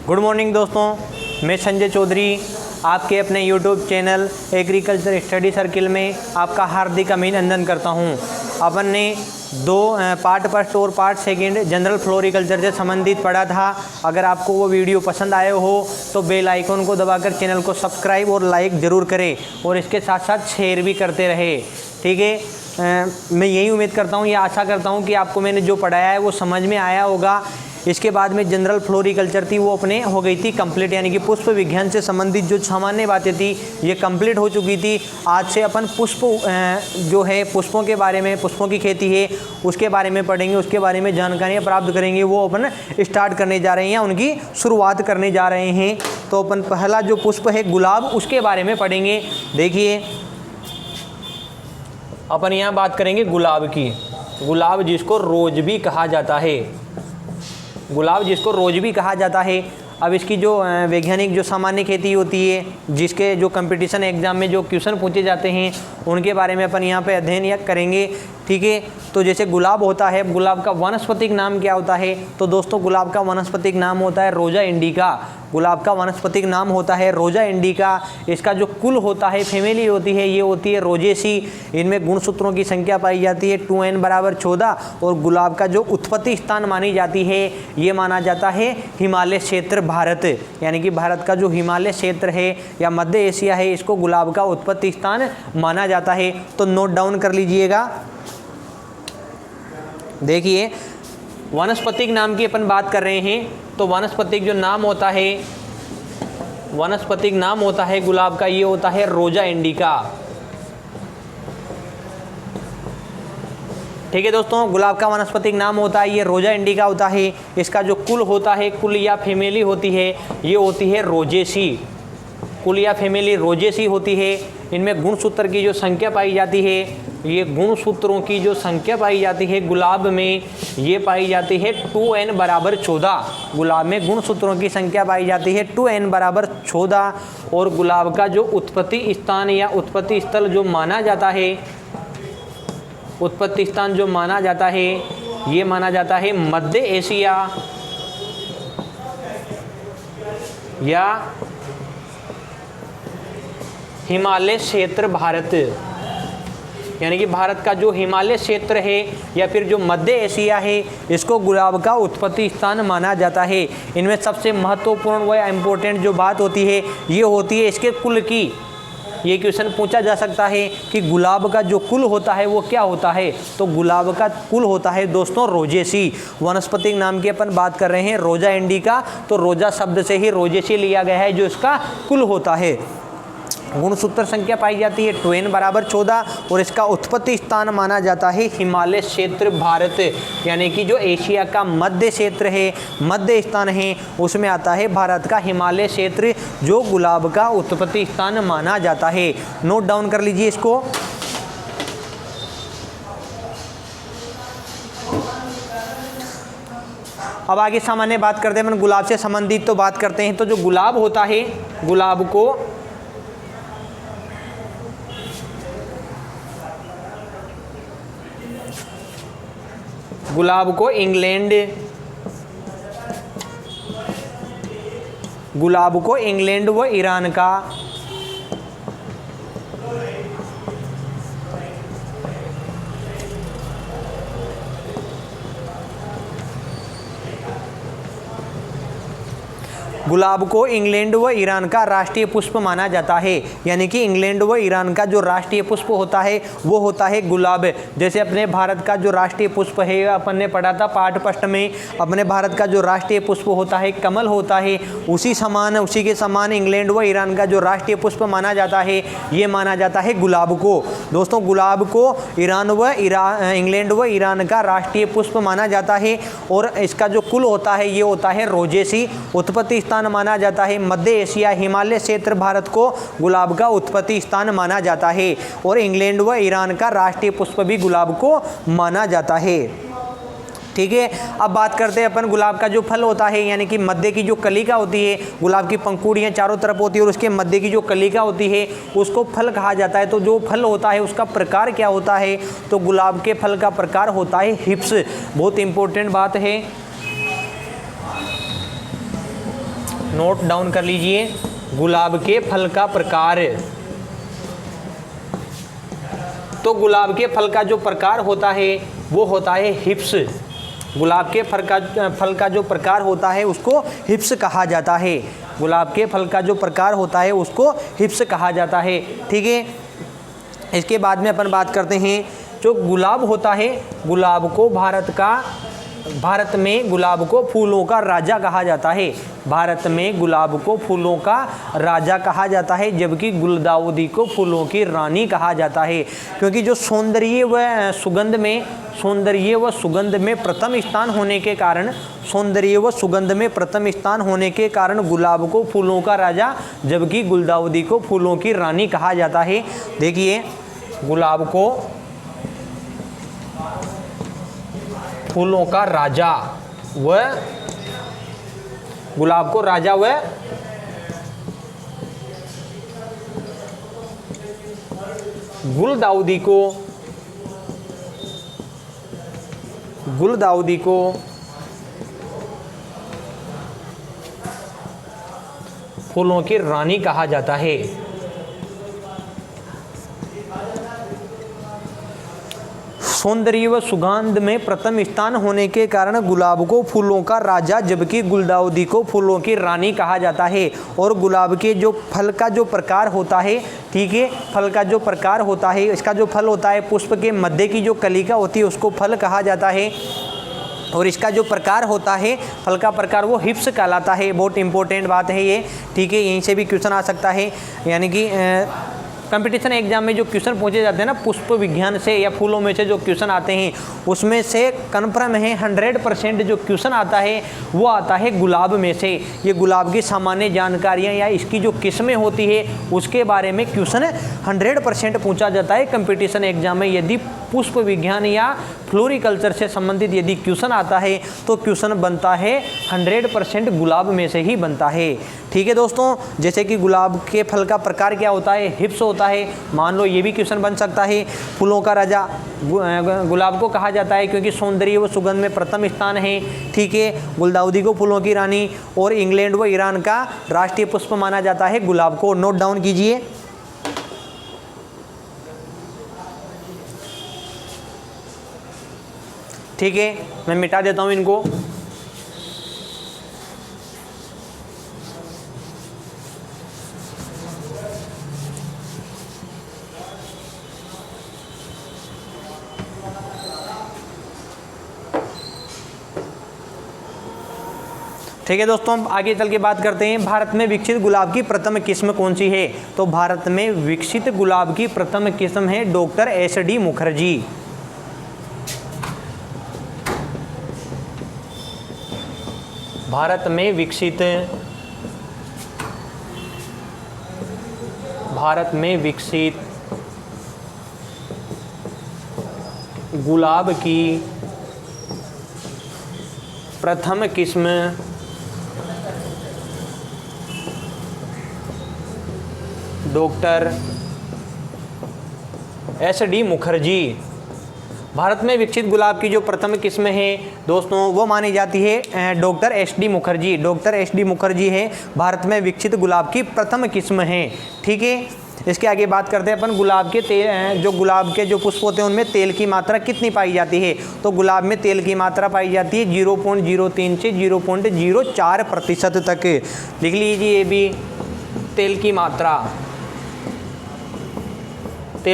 Good morning दोस्तों, मैं संजय चौधरी आपके अपने YouTube channel agriculture study circle में आपका हार्दिक अभिनंदन करता हूं। अपन ने पार्ट फर्स्ट और पार्ट सेकंड जनरल फ्लोरिकल्चर से संबंधित पढ़ा था। अगर आपको वो वीडियो पसंद आए हो तो बेल आइकन को दबाकर चैनल को सब्सक्राइब और लाइक ज़रूर करें और इसके साथ साथ शेयर भी करते रहे। ठीक है, मैं यही उम्मीद करता हूँ, ये आशा करता हूँ कि आपको मैंने जो पढ़ाया है वो समझ में आया होगा। इसके बाद में जनरल फ्लोरिकल्चर थी वो अपने हो गई थी कंप्लीट, यानी कि पुष्प विज्ञान से संबंधित जो सामान्य बातें थी ये कंप्लीट हो चुकी थी। आज से अपन पुष्प जो है पुष्पों के बारे में, पुष्पों की खेती है उसके बारे में पढ़ेंगे, उसके बारे में जानकारियाँ प्राप्त करेंगे। वो अपन स्टार्ट करने जा रहे हैं, उनकी शुरुआत करने जा रहे हैं। तो अपन पहला जो पुष्प है गुलाब, उसके बारे में पढ़ेंगे। देखिए, अपन यहाँ बात करेंगे गुलाब की। गुलाब जिसको रोज भी कहा जाता है, गुलाब जिसको रोज भी कहा जाता है। अब इसकी जो वैज्ञानिक जो सामान्य खेती होती है, जिसके जो कंपटीशन एग्जाम में जो क्वेश्चन पूछे जाते हैं उनके बारे में अपन यहाँ पे अध्ययन या करेंगे। ठीक है, तो जैसे गुलाब होता है, गुलाब का वानस्पतिक नाम क्या होता है? तो दोस्तों गुलाब का वानस्पतिक नाम होता है रोजा इंडिका। गुलाब का वानस्पतिक नाम होता है रोजा इंडिका। इसका जो कुल होता है, फैमिली होती है, ये होती है रोजेसी। इनमें गुणसूत्रों की संख्या पाई जाती है 2n बराबर 14। और गुलाब का जो उत्पत्ति स्थान मानी जाती है ये माना जाता है हिमालय क्षेत्र भारत, यानी कि भारत का जो हिमालय क्षेत्र है या मध्य एशिया है, इसको गुलाब का उत्पत्ति स्थान माना जाता है। तो नोट डाउन कर लीजिएगा। देखिए, वानस्पतिक नाम की अपन बात कर रहे हैं, तो वानस्पतिक जो नाम होता है, वानस्पतिक नाम होता है गुलाब का, ये होता है रोजा इंडिका। ठीक है दोस्तों, गुलाब का वानस्पतिक नाम होता है ये रोजा इंडिका होता है। इसका जो कुल होता है, कुल या फैमिली होती है, ये होती है रोजेसी। कुल या फैमिली रोजेसी होती है। इनमें गुणसूत्र की जो संख्या पाई जाती है, ये गुणसूत्रों की जो संख्या पाई जाती है गुलाब में, ये पाई जाती है 2n बराबर 14। गुलाब में गुणसूत्रों की संख्या पाई जाती है 2n बराबर 14। और गुलाब का जो उत्पत्ति स्थान या उत्पत्ति स्थल जो माना जाता है, उत्पत्ति स्थान जो माना जाता है, ये माना जाता है मध्य एशिया या हिमालय क्षेत्र भारत, यानी कि भारत का जो हिमालय क्षेत्र है या फिर जो मध्य एशिया है, इसको गुलाब का उत्पत्ति स्थान माना जाता है। इनमें सबसे महत्वपूर्ण व इम्पोर्टेंट जो बात होती है ये होती है इसके कुल की। ये क्वेश्चन पूछा जा सकता है कि गुलाब का जो कुल होता है वो क्या होता है? तो गुलाब का कुल होता है दोस्तों रोजेसी। वनस्पतिक नाम की अपन बात कर रहे हैं रोजा इंडिका, तो रोजा शब्द से ही रोजेसी लिया गया है जो इसका कुल होता है। गुणसूत्र संख्या पाई जाती है 2n बराबर 14 और इसका उत्पत्ति स्थान माना जाता है हिमालय क्षेत्र भारत, यानी कि जो एशिया का मध्य क्षेत्र है, मध्य स्थान है, उसमें आता है भारत का हिमालय क्षेत्र जो गुलाब का उत्पत्ति स्थान माना जाता है। नोट डाउन कर लीजिए इसको। अब आगे सामान्य बात करते हैं, गुलाब से संबंधित तो बात करते हैं। तो जो गुलाब होता है, गुलाब को इंग्लैंड व ईरान का गुलाब को इंग्लैंड व ईरान का राष्ट्रीय पुष्प माना जाता है, यानी कि इंग्लैंड व ईरान का जो राष्ट्रीय पुष्प होता है वो होता है गुलाब। जैसे अपने भारत का जो राष्ट्रीय पुष्प है, अपन ने पढ़ा था पाठ फर्स्ट में, अपने भारत का जो राष्ट्रीय पुष्प होता है कमल होता है। उसी के समान इंग्लैंड व ईरान का जो राष्ट्रीय पुष्प माना जाता है ये माना जाता है गुलाब को। दोस्तों गुलाब को इंग्लैंड व ईरान का राष्ट्रीय पुष्प माना जाता है और इसका जो कुल होता है ये होता है रोजेसी। उत्पत्ति माना जाता है मध्य एशिया, हिमालय क्षेत्र भारत को गुलाब का उत्पत्ति स्थान माना जाता है और इंग्लैंड व ईरान का राष्ट्रीय पुष्प भी गुलाब को माना जाता है। ठीक है, अब बात करते हैं अपन गुलाब का जो फल होता है, यानी कि मध्य की जो कलिका होती है, गुलाब की पंखुड़ियाँ चारों तरफ होती है और उसके मध्य की जो कलिका होती है उसको फल कहा जाता है। तो जो फल होता है उसका प्रकार क्या होता है? तो गुलाब के फल का प्रकार होता है हिप्स। बहुत इंपॉर्टेंट बात है। नोट डाउन कर लीजिए। गुलाब के फल का प्रकार, तो गुलाब के फल का जो प्रकार होता है वो होता है हिप्स। गुलाब के फल का जो प्रकार होता है उसको हिप्स कहा जाता है। गुलाब के फल का जो प्रकार होता है उसको हिप्स कहा जाता है। ठीक है, इसके बाद में अपन बात करते हैं जो गुलाब होता है, गुलाब को भारत में गुलाब को फूलों का राजा कहा जाता है। भारत में गुलाब को फूलों का राजा कहा जाता है, जबकि गुलदाउदी को फूलों की रानी कहा जाता है। क्योंकि जो सौंदर्य व सुगंध में प्रथम स्थान होने के कारण गुलाब को फूलों का राजा, जबकि गुलदाउदी को फूलों की रानी कहा जाता है। देखिए, गुलाब को फूलों का राजा व गुलाब को राजा व गुलदाउदी को फूलों की रानी कहा जाता है। सौंदर्य व सुगंध में प्रथम स्थान होने के कारण गुलाब को फूलों का राजा, जबकि गुलदाउदी को फूलों की रानी कहा जाता है। और गुलाब के जो फल का जो प्रकार होता है, ठीक है, फल का जो प्रकार होता है, इसका जो फल होता है, पुष्प के मध्य की जो कलिका होती है उसको फल कहा जाता है। और इसका जो प्रकार होता है, फल का प्रकार, वो हिप्स कहलाता है। बहुत इंपॉर्टेंट बात है ये। ठीक है, यहीं से भी क्वेश्चन आ सकता है, यानी कि कंपटीशन एग्जाम में जो क्वेश्चन पूछे जाते हैं ना पुष्प विज्ञान से या फूलों में से जो क्वेश्चन आते हैं उसमें से कन्फर्म है 100% जो क्वेश्चन आता है वो आता है गुलाब में से। ये गुलाब की सामान्य जानकारियाँ या इसकी जो किस्में होती है उसके बारे में क्वेश्चन 100% पूछा जाता है कंपटीशन एग्जाम में। यदि पुष्प विज्ञान या फ्लोरिकल्चर से संबंधित यदि क्वेश्चन आता है तो क्वेश्चन बनता है 100% गुलाब में से ही बनता है। ठीक है दोस्तों, जैसे कि गुलाब के फल का प्रकार क्या होता है, हिप्स होता है। मान लो ये भी क्वेश्चन बन सकता है। फूलों का राजा गुलाब को कहा जाता है क्योंकि सौंदर्य व सुगंध में प्रथम स्थान है। ठीक है, गुलदाउदी को फूलों की रानी, और इंग्लैंड व ईरान का राष्ट्रीय पुष्प माना जाता है गुलाब को। नोट डाउन कीजिए। ठीक है, मैं मिटा देता हूं इनको। ठीक है दोस्तों, आगे चल के बात करते हैं भारत में विकसित गुलाब की प्रथम किस्म कौन सी है। तो भारत में विकसित गुलाब की प्रथम किस्म है डॉक्टर एस.डी. मुखर्जी। भारत में विकसित गुलाब की प्रथम किस्म डॉक्टर एस.डी. मुखर्जी। भारत में विकसित गुलाब की जो प्रथम किस्म है दोस्तों वो मानी जाती है doctor SD. Mukherjee. Doctor SD. Mukherjee है भारत में विकसित गुलाब की प्रथम किस्म है। ठीक है, इसके आगे बात करते हैं अपन गुलाब के तेल, जो गुलाब के जो पुष्प होते हैं उनमें तेल की मात्रा कितनी पाई जाती है। तो गुलाब में तेल की मात्रा पाई जाती है 0.03 से 0.04% तक। लिख लीजिए ये भी, तेल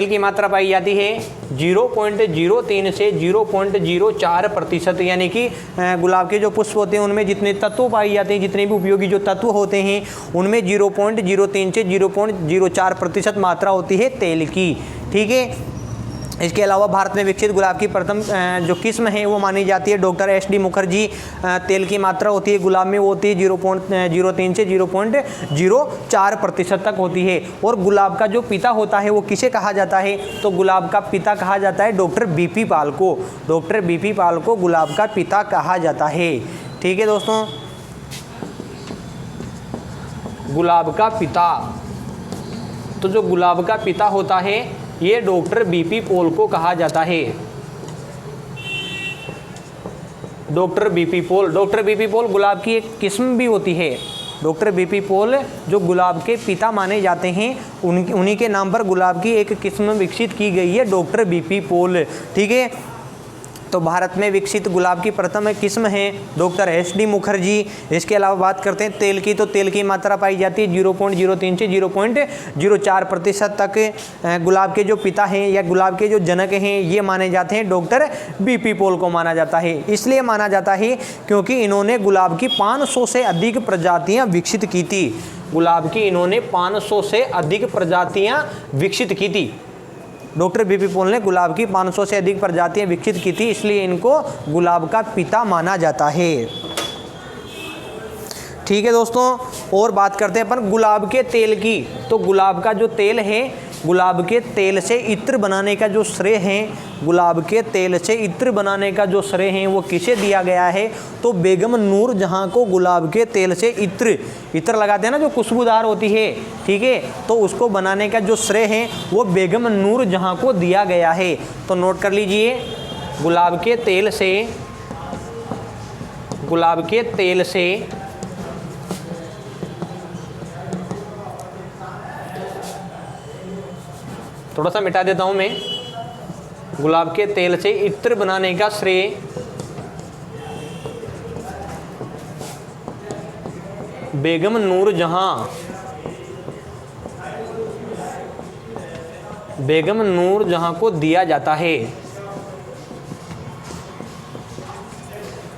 की मात्रा पाई जाती है 0.03 से 0.04%। यानी कि गुलाब के जो पुष्प होते हैं उनमें जितने तत्व पाए जाते हैं, जितने भी उपयोगी जो तत्व होते हैं उनमें 0.03 से 0.04% मात्रा होती है तेल की। ठीक है, इसके अलावा भारत में विकसित गुलाब की प्रथम जो किस्म है वो मानी जाती है डॉक्टर एस.डी. मुखर्जी। तेल की मात्रा होती है गुलाब में वो होती है 0.03 से 0.04% तक होती है। और गुलाब का जो पिता होता है वो किसे कहा जाता है। तो गुलाब का पिता कहा जाता है डॉक्टर बी.पी. पाल को। Doctor BP. पाल को गुलाब का पिता कहा जाता है। ठीक है दोस्तों, गुलाब का पिता, तो जो गुलाब का पिता होता है ये डॉक्टर बी.पी. पॉल को कहा जाता है। Doctor BP. पॉल गुलाब की एक किस्म भी होती है। डॉक्टर बीपी पॉल जो गुलाब के पिता माने जाते हैं, उन्हीं के नाम पर गुलाब की एक किस्म विकसित की गई है, डॉक्टर बीपी पॉल। ठीक है, तो भारत में विकसित गुलाब की प्रथम किस्म है डॉक्टर एस.डी. मुखर्जी। इसके अलावा बात करते हैं तेल की, तो तेल की मात्रा पाई जाती है 0.03 से 0.04% तक। गुलाब के जो पिता हैं या गुलाब के जो जनक हैं ये माने जाते हैं डॉक्टर बीपी पॉल को माना जाता है। इसलिए माना जाता है क्योंकि इन्होंने गुलाब की 500 से अधिक प्रजातियाँ विकसित की थी। गुलाब की इन्होंने 500 से अधिक प्रजातियाँ विकसित की थी। डॉक्टर बीपी पॉल ने गुलाब की 500 से अधिक प्रजातियां विकसित की थी, इसलिए इनको गुलाब का पिता माना जाता है। ठीक है दोस्तों, और बात करते हैं अपन गुलाब के तेल की। तो गुलाब का जो तेल है, गुलाब के तेल से इत्र बनाने का जो श्रेय है, गुलाब के तेल से इत्र बनाने का जो श्रेय है वो किसे दिया गया है? तो बेगम नूर जहाँ को गुलाब के तेल से इत्र लगाते हैं ना, जो खुशबूदार होती है, ठीक है, तो उसको बनाने का जो श्रेय है वो बेगम नूर जहाँ को दिया गया है। तो नोट कर लीजिए, गुलाब के तेल से थोड़ा सा मिटा देता हूं मैं। गुलाब के तेल से इत्र बनाने का श्रेय बेगम नूर जहां को दिया जाता है।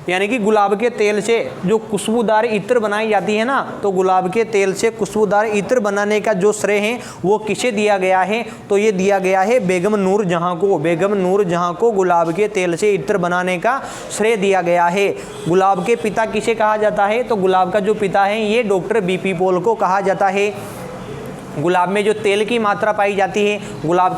यानी कि गुलाब के तेल से जो खुशबूदार इत्र बनाई जाती है ना, तो गुलाब के तेल से खुशबूदार इत्र बनाने का जो श्रेय है वो किसे दिया गया है? तो ये दिया गया है बेगम नूर जहां को। बेगम नूर जहां को गुलाब के तेल से इत्र बनाने का श्रेय दिया गया है। गुलाब के पिता किसे कहा जाता है? तो गुलाब का जो पिता है ये डॉक्टर बीपी पॉल को कहा जाता है। गुलाब में जो तेल की मात्रा पाई जाती है, गुलाब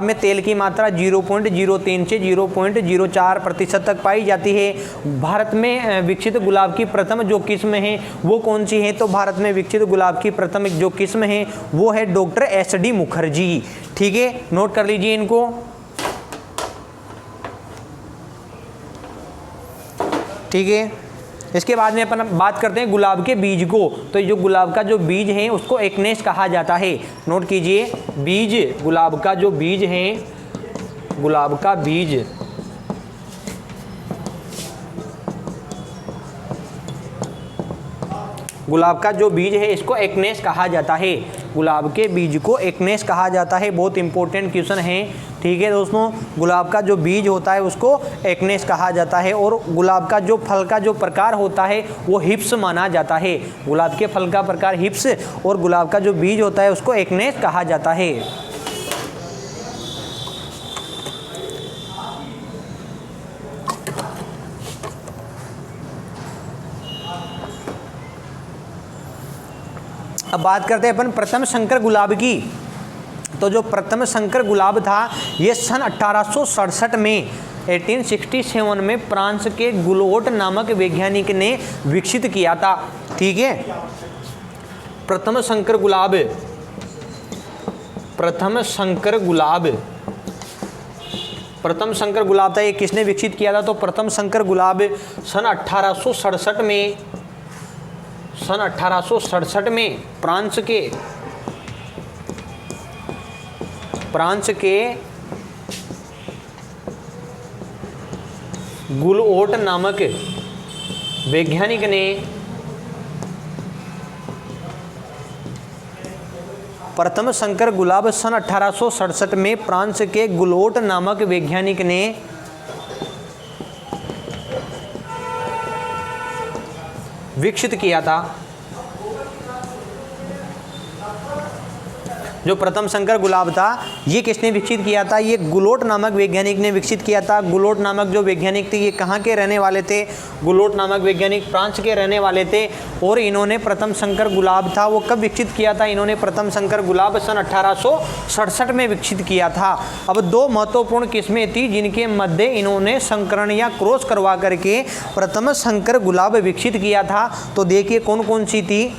में तेल की मात्रा 0.03 से 0.04% तक पाई जाती है। भारत में विकसित गुलाब की प्रथम जो किस्म है वो कौन सी है? तो भारत में विकसित गुलाब की प्रथम जो किस्म है वो है डॉक्टर एस.डी. मुखर्जी। ठीक है, नोट कर लीजिए इनको। ठीक है, इसके बाद में अपन बात करते हैं गुलाब के बीज को। तो जो गुलाब का जो बीज है उसको एक्नेस कहा जाता है। नोट कीजिए, बीज, गुलाब का जो बीज है, गुलाब का बीज है इसको एक्नेस कहा जाता है। गुलाब के बीज को एक्नेस कहा जाता है। बहुत इंपॉर्टेंट क्वेश्चन है। ठीक है दोस्तों, गुलाब का जो बीज होता है उसको एक्नेस कहा जाता है। और गुलाब का जो फल का जो प्रकार होता है वो हिप्स माना जाता है। गुलाब के फल का प्रकार हिप्स और गुलाब का जो बीज होता है उसको एक्नेस कहा जाता है। अब बात करते हैं अपन प्रथम संकर गुलाब की। तो जो प्रथम संकर गुलाब था ये सन 1867 में 1867 में फ्रांस के गुलोट नामक वैज्ञानिक ने विकसित किया था। ठीक है, प्रथम संकर गुलाब था, ये किसने विकसित किया था? तो प्रथम संकर गुलाब सन 1867 में फ्रांस के गुलोट नामक वैज्ञानिक ने प्रथम संकर गुलाब सन 1867 में फ्रांस के गुलोट नामक वैज्ञानिक ने विकसित किया था। जो प्रथम संकर गुलाब था ये किसने विकसित किया था? ये गुलोट नामक वैज्ञानिक ने विकसित किया था। गुलोट नामक जो वैज्ञानिक थे ये कहाँ के रहने वाले थे? गुलोट नामक वैज्ञानिक फ्रांस के रहने वाले थे। और इन्होंने प्रथम संकर गुलाब था वो कब विकसित किया था? इन्होंने प्रथम संकर गुलाब सन 1867 में विकसित किया था। अब दो महत्वपूर्ण किस्में थी जिनके मध्य इन्होंने संकरण या क्रॉस करवा करके प्रथम संकर गुलाब विकसित किया था। तो देखिए कौन कौन सी थी।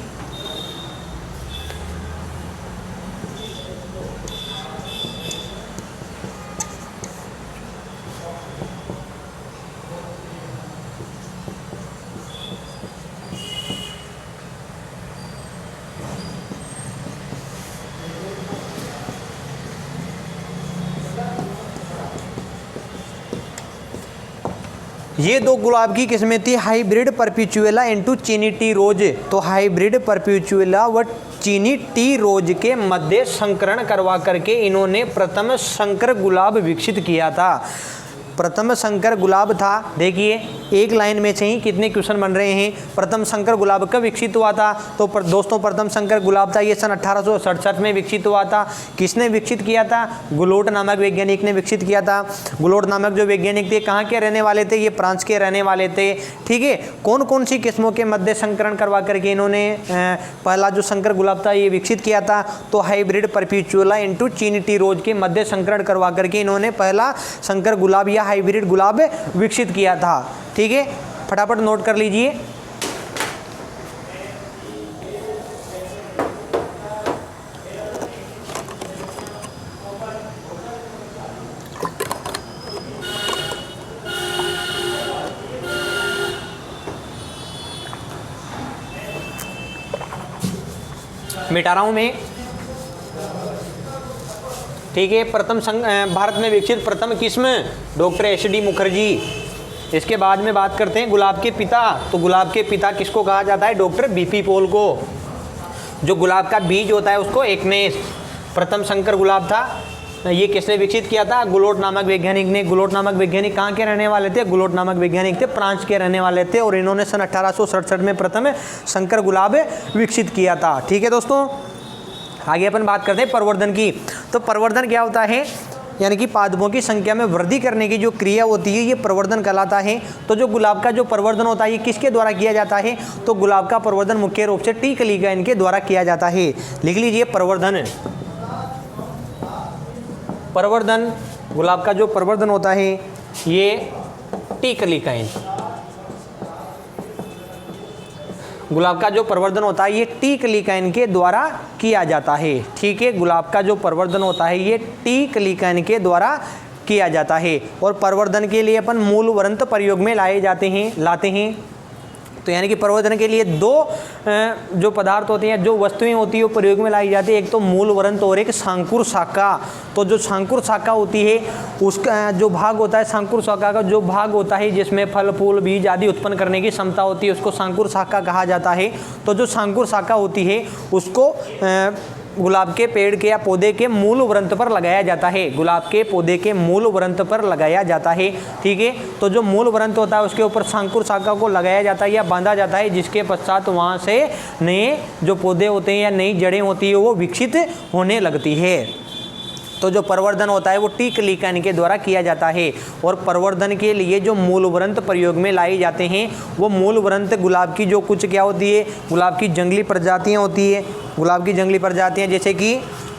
ये दो गुलाब की किस्में थी हाइब्रिड परपेचुएला इनटू चीनी टी रोज। तो हाइब्रिड परपेचुएला व चीनी टी रोज के मध्य संकरण करवा करके इन्होंने प्रथम संकर गुलाब विकसित किया था। प्रथम संकर गुलाब था, देखिए एक लाइन में से ही कितने क्वेश्चन बन रहे हैं। प्रथम संकर गुलाब कब विकसित हुआ था? तो दोस्तों प्रथम संकर गुलाब था ये सन 1867 में विकसित हुआ था। किसने विकसित किया था? गुलोट नामक वैज्ञानिक ने विकसित किया था। गुलोट नामक जो वैज्ञानिक थे कहाँ के रहने वाले थे? ये फ्रांस के रहने वाले थे। ठीक है, कौन कौन सी किस्मों के मध्य संकरण करवा करके इन्होंने पहला जो संकर गुलाब था ये विकसित किया था? तो हाइब्रिड परपेचुएला इनटू चीनी टी रोज के मध्य संकरण करवा करके इन्होंने पहला संकर गुलाब या हाइब्रिड गुलाब विकसित किया था। ठीक है, फटाफट नोट कर लीजिए। मिटा रहा हूं मैं। ठीक है, भारत में विकसित प्रथम किस्म डॉक्टर एच.डी. मुखर्जी। इसके बाद में बात करते हैं गुलाब के पिता। तो गुलाब के पिता किसको कहा जाता है? Doctor BP. पॉल को। जो गुलाब का बीज होता है उसको एकनेस। प्रथम संकर गुलाब था, ये किसने विकसित किया था? गुलोट नामक वैज्ञानिक ने। गुलोट नामक वैज्ञानिक कहाँ के रहने वाले थे? गुलोट नामक वैज्ञानिक थे फ्रांस के रहने वाले थे और इन्होंने सन 1867 में प्रथम संकर गुलाब विकसित किया था। ठीक है दोस्तों, आगे अपन बात करते हैं प्रवर्धन की। तो प्रवर्धन क्या होता है? यानी कि पादपों की संख्या में वृद्धि करने की जो क्रिया होती है ये प्रवर्धन कहलाता है। तो जो गुलाब का जो प्रवर्धन होता है ये किसके द्वारा किया जाता है? तो गुलाब का प्रवर्धन मुख्य रूप से टी कलिका इनके द्वारा किया जाता है। लिख लीजिए प्रवर्धन। प्रवर्धन, गुलाब का जो प्रवर्धन होता है ये टी कलिकाएं। गुलाब का जो प्रवर्धन होता है ये टी कलिकाएं के द्वारा किया जाता है। ठीक है, गुलाब का जो प्रवर्धन होता है ये टी कलिकाएं के द्वारा किया जाता है। और प्रवर्धन के लिए अपन मूलवरंत प्रयोग में लाते हैं। तो यानी कि प्रवर्धन के लिए दो जो पदार्थ होते हैं, जो वस्तुएं होती है वो प्रयोग में लाई जाती है। एक तो मूलवरंत और एक शांकुर शाखा। तो जो शांकुर शाखा होती है उसका जो भाग होता है, शांकुर शाखा का जो भाग होता है जिसमें फल फूल बीज आदि उत्पन्न करने की क्षमता होती है उसको शांकुर शाखा कहा जाता है। तो जो शांकुर शाखा होती है उसको गुलाब के पेड़ के या पौधे के मूल वृंत पर लगाया जाता है। गुलाब के पौधे के मूल वृंत पर लगाया जाता है। ठीक है, तो जो मूल वृंत होता है उसके ऊपर शांकुर शाखा को लगाया जाता है या बांधा जाता है, जिसके पश्चात वहाँ से नए जो पौधे होते हैं या नई जड़ें होती है वो विकसित होने लगती है। तो जो प्रवर्धन होता है वो टी कलिकाएं के द्वारा किया जाता है। और प्रवर्धन के लिए जो मूलवृंत प्रयोग में लाए जाते हैं वो मूलवृंत गुलाब की जो कुछ क्या होती है, गुलाब की जंगली प्रजातियां होती है। गुलाब की जंगली प्रजातियां जैसे कि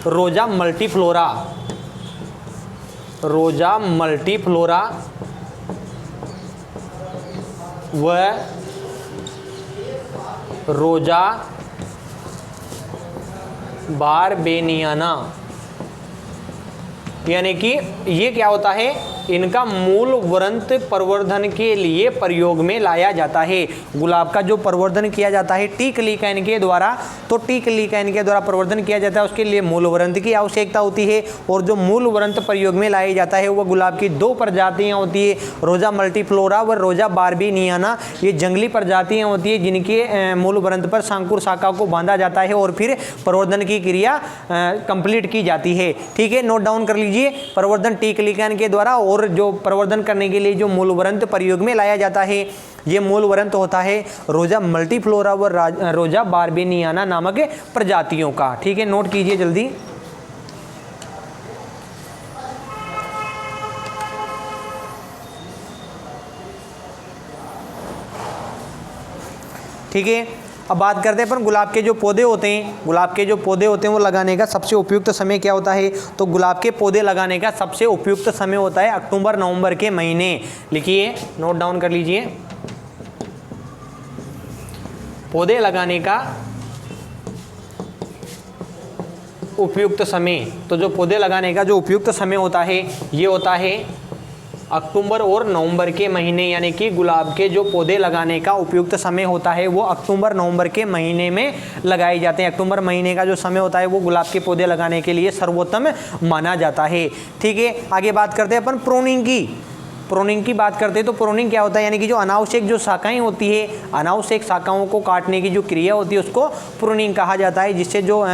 रोजा मल्टीफ्लोरा, रोजा मल्टीफ्लोरा व रोजा बारबेनियाना, यानी कि ये क्या होता है, इनका मूल वृंत प्रवर्धन के लिए प्रयोग में लाया जाता है। गुलाब का जो प्रवर्धन किया जाता है टी कलिकाएं के द्वारा, तो टी कलिकाएं के द्वारा प्रवर्धन किया जाता है, उसके लिए मूल वृंत की आवश्यकता होती है। और जो मूल वृंत प्रयोग में लाया जाता है वह गुलाब की दो प्रजातियां होती है, रोजा मल्टीफ्लोरा व रोजा बारबेनियाना। ये जंगली प्रजातियां होती है जिनके मूल वृंत पर शांकुर शाखा को बांधा जाता है और फिर प्रवर्धन की क्रिया कंप्लीट की जाती है। ठीक है, नोट डाउन कर लीजिए। प्रवर्धन टी कलिकाएं के द्वारा, और जो प्रवर्धन करने के लिए जो मूल वृंत प्रयोग में लाया जाता है ये मूल वृंत होता है रोजा मल्टीफ्लोरा व रोजा बारबेनियाना नामक प्रजातियों का। ठीक है, नोट कीजिए जल्दी। ठीक है, अब बात करते हैं अपन गुलाब के जो पौधे होते हैं, गुलाब के जो पौधे होते हैं वो लगाने का सबसे उपयुक्त समय क्या होता है। तो गुलाब के पौधे लगाने का सबसे उपयुक्त समय होता है अक्टूबर नवंबर के महीने। लिखिए, नोट डाउन कर लीजिए। पौधे लगाने का उपयुक्त समय, तो जो पौधे लगाने का जो उपयुक्त समय होता है ये होता है अक्टूबर और नवंबर के महीने। यानी कि गुलाब के जो पौधे लगाने का उपयुक्त समय होता है वो अक्टूबर नवंबर के महीने में लगाए जाते हैं। अक्टूबर महीने का जो समय होता है वो गुलाब के पौधे लगाने के लिए सर्वोत्तम माना जाता है। ठीक है, आगे बात करते हैं अपन प्रूनिंग की। प्रूनिंग की बात करते हैं तो प्रूनिंग क्या होता है, यानी कि जो अनावश्यक जो शाखाएं होती है, अनावश्यक शाखाओं को काटने की जो क्रिया होती है उसको प्रूनिंग कहा जाता है, जिससे जो